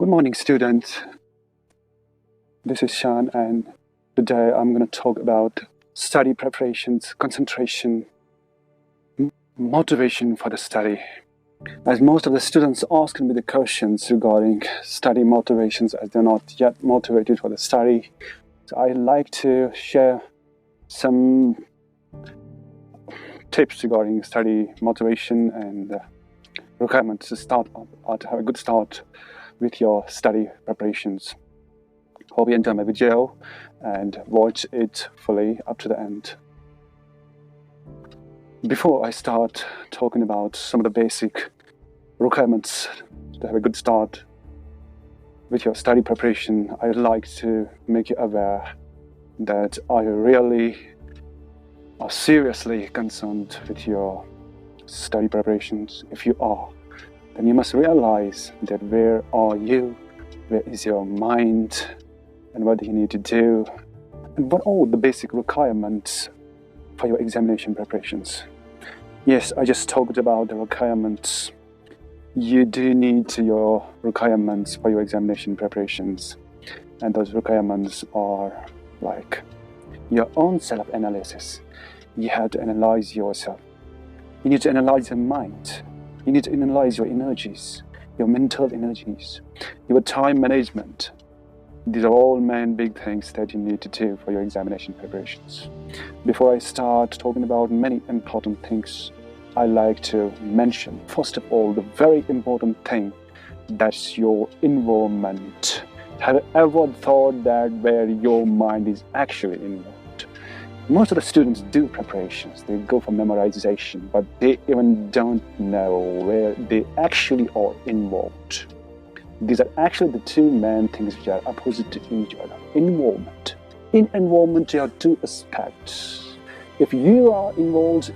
Good morning, students. This is Shaan, and today I'm going to talk about study preparations, concentration, motivation for the study. As most of the students ask me the questions regarding study motivations, as they're not yet motivated for the study, so I like to share some tips regarding study motivation and requirements to start or to have a good start with your study preparations. Hope you enjoy my video and watch it fully up to the end. Before I start talking about some of the basic requirements to have a good start with your study preparation, I'd like to make you aware that I really are seriously concerned with your study preparations. If you are, then you must realize that where are you, where is your mind, and what do you need to do, and what are the basic requirements for your examination preparations. Yes, I just talked about the requirements. You do need your requirements for your examination preparations, and those requirements are like your own self-analysis. You have to analyze yourself. You need to analyze your mind. You need to analyze your energies, your mental energies, your time management. These are all main big things that you need to do for your examination preparations. Before I start talking about many important things, I like to mention, first of all, the very important thing, that's your involvement. Have you ever thought that where your mind is actually involved? Most of the students do preparations, they go for memorization, but they even don't know where they actually are involved. These are actually the two main things which are opposite to each other. Involvement. In involvement, there are two aspects. If you are involved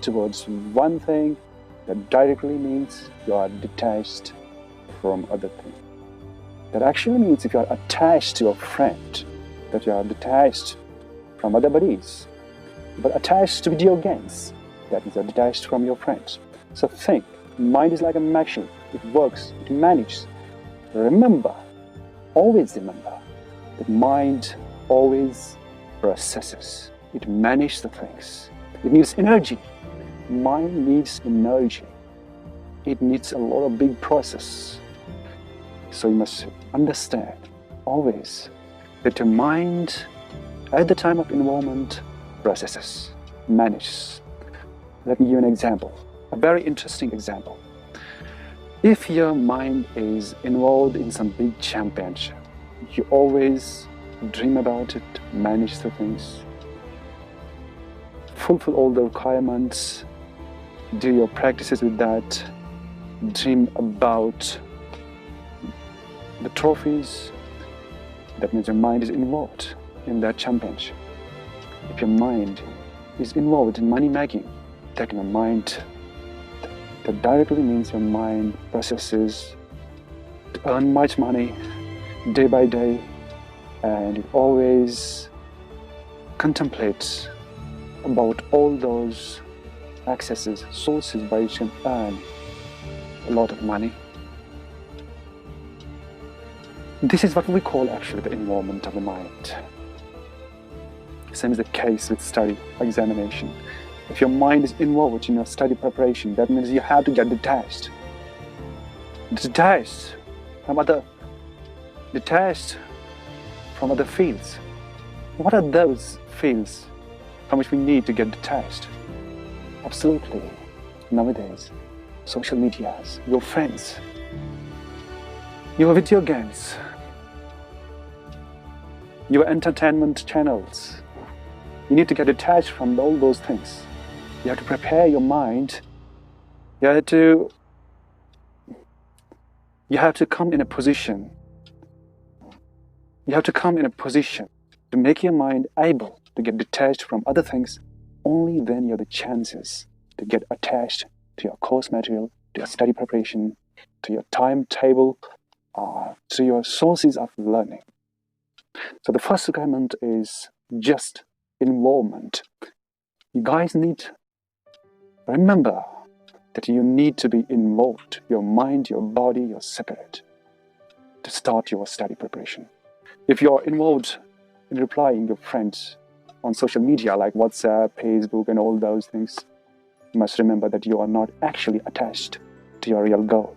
towards one thing, that directly means you are detached from other things. That actually means if you are attached to a friend, that you are detached from other buddies, but attached to video games, that means you're detached from your friends. So think, mind is like a machine. It works, it manages. Remember, always remember, that mind always processes. It manages the things. It needs energy. Mind needs energy. It needs a lot of big process. So you must understand always that your mind at the time of involvement processes, manages. Let me give you an example, a very interesting example. If your mind is involved in some big championship, you always dream about it, manage the things, fulfill all the requirements, do your practices with that, dream about the trophies. That means your mind is involved in that championship. If your mind is involved in money making, that directly means your mind processes to earn much money day by day, and it always contemplates about all those accesses, sources by which you can earn a lot of money. This is what we call actually the involvement of the mind. Same is the case with study examination. If your mind is involved in your study preparation, that means you have to get detached from other fields. What are those fields from which we need to get detached? Absolutely, nowadays, social medias, your friends, your video games, your entertainment channels. You need to get detached from all those things. You have to prepare your mind. You have to come in a position. You have to come in a position to make your mind able to get detached from other things. Only then you have the chances to get attached to your course material, to your study preparation, to your timetable, to your sources of learning. So the first requirement is just involvement. You guys need to remember that you need to be involved. Your mind, your body, your spirit. to start your study preparation. If you're involved in replying your friends on social media like WhatsApp, Facebook, and all those things, you must remember that you are not actually attached to your real goal.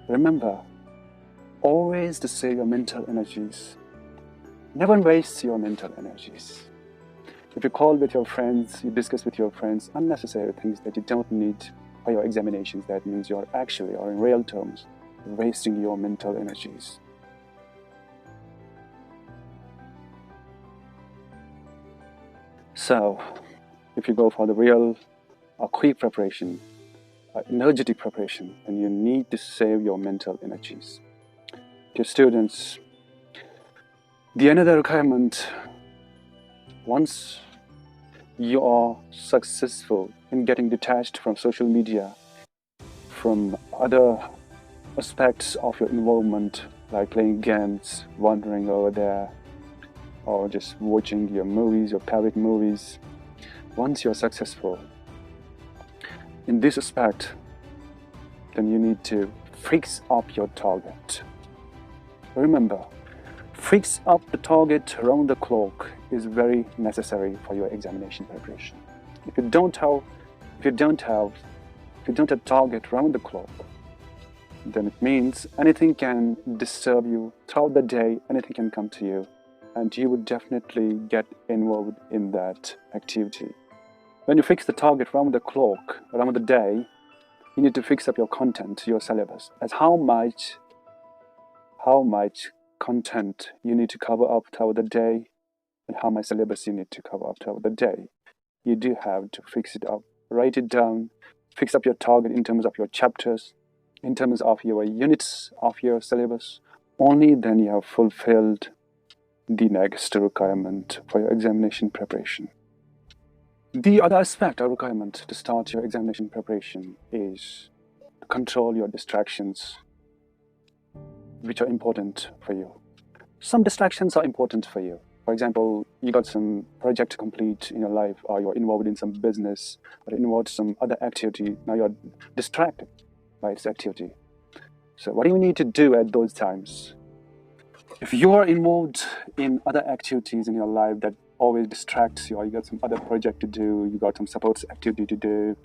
Remember, always to save your mental energies. Never waste your mental energies. If you call with your friends, you discuss with your friends unnecessary things that you don't need for your examinations, that means you're actually, or in real terms, wasting your mental energies. So, if you go for the real or quick preparation, energetic preparation, then you need to save your mental energies. Dear students, the another requirement, once you are successful in getting detached from social media, from other aspects of your involvement, like playing games, wandering over there, or just watching your movies, your favorite movies, once you're successful in this aspect, then you need to fix up your target. Remember, fix up the target around the clock is very necessary for your examination preparation. If you don't have target around the clock, then it means anything can disturb you throughout the day, anything can come to you, and you would definitely get involved in that activity. When you fix the target around the clock, around the day, you need to fix up your content, your syllabus, as how much content you need to cover up throughout the day, and how much syllabus you need to cover up throughout the day. You do have to fix it up, write it down, fix up your target in terms of your chapters, in terms of your units of your syllabus. Only then you have fulfilled the next requirement for your examination preparation. The other aspect or requirement to start your examination preparation is to control your distractions, which are important for you. Some distractions are important for you. For example, you got some project to complete in your life, or you're involved in some business, or involved in some other activity. Now you're distracted by this activity. So what do you need to do at those times? If you're involved in other activities in your life that always distracts you, or you got some other project to do, you got some support activity to do,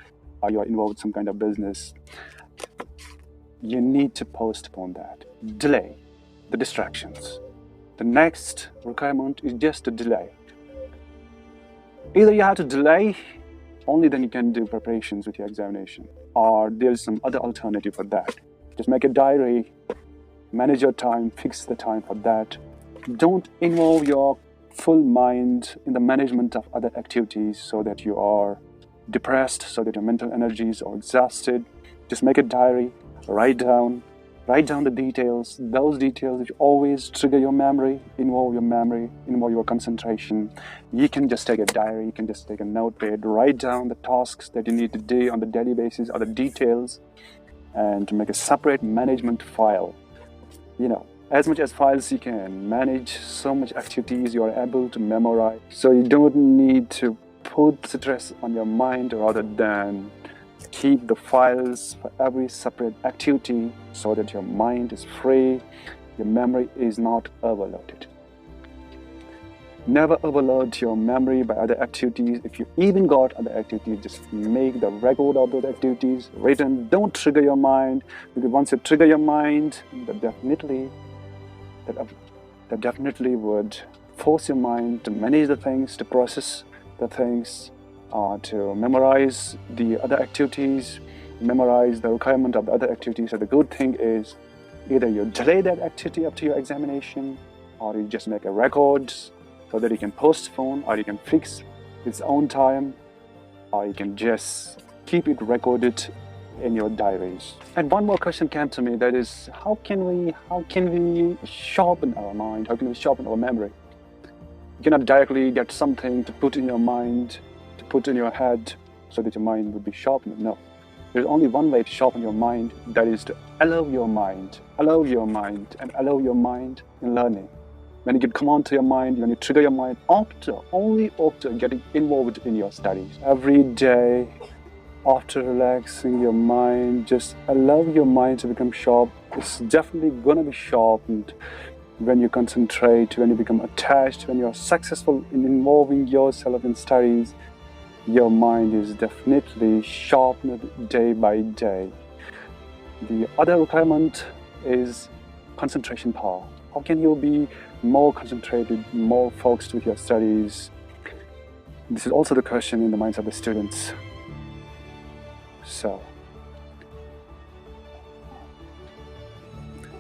or you're involved in some kind of business, you need to postpone that. Delay the distractions. The next requirement is just to delay. Either you have to delay, only then you can do preparations with your examination, or there's some other alternative for that. Just make a diary, manage your time, fix the time for that. Don't involve your full mind in the management of other activities so that you are depressed, so that your mental energies are exhausted. Just make a diary, write down the details, those details which always trigger your memory, involve your concentration. You can just take a diary, you can just take a notepad, write down the tasks that you need to do on the daily basis, or the details, and make a separate management file. As much as files you can manage, so much activities you are able to memorize. So you don't need to put stress on your mind, rather than keep the files for every separate activity so that your mind is free, your memory is not overloaded. Never overload your memory by other activities. If you even got other activities, just make the record of those activities written. Don't trigger your mind, because once you trigger your mind, that definitely would force your mind to manage the things, to process the things, to memorize the other activities, memorize the requirement of the other activities. So the good thing is, either you delay that activity up to your examination, or you just make a record so that you can postpone, or you can fix its own time, or you can just keep it recorded in your diaries. And one more question came to me, that is, how can we sharpen our mind? How can we sharpen our memory? You cannot directly get something to put in your mind, to put in your head, so that your mind would be sharpened. No. There's only one way to sharpen your mind, that is to allow your mind in learning. When you get command to your mind, when you trigger your mind, only after getting involved in your studies. Every day, after relaxing your mind, just allow your mind to become sharp. It's definitely gonna be sharpened when you concentrate, when you become attached, when you're successful in involving yourself in studies. Your mind is definitely sharpened day by day. The other requirement is concentration power. How can you be more concentrated, more focused with your studies? This is also the question in the minds of the students. So,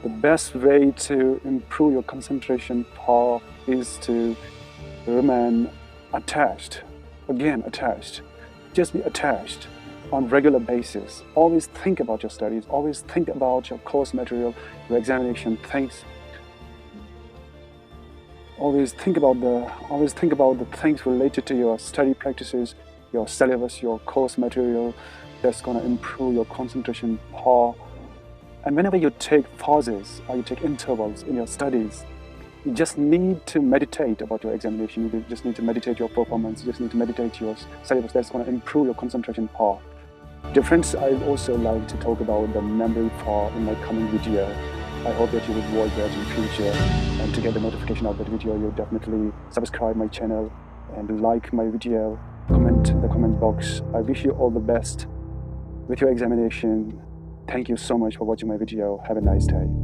the best way to improve your concentration power is to remain attached. Again, attached. Just be attached on regular basis. Always think about your studies. Always think about your course material, your examination things. Always think about the things related to your study practices, your syllabus, your course material. That's going to improve your concentration power. And whenever you take pauses or you take intervals in your studies, you just need to meditate about your examination. You just need to meditate your performance. You just need to meditate your syllabus. That's going to improve your concentration power. Dear friends, I'd also like to talk about the memory power in my coming video. I hope that you would watch that in future. And to get the notification of that video, you definitely subscribe my channel and like my video, comment in the comment box. I wish you all the best with your examination. Thank you so much for watching my video. Have a nice day.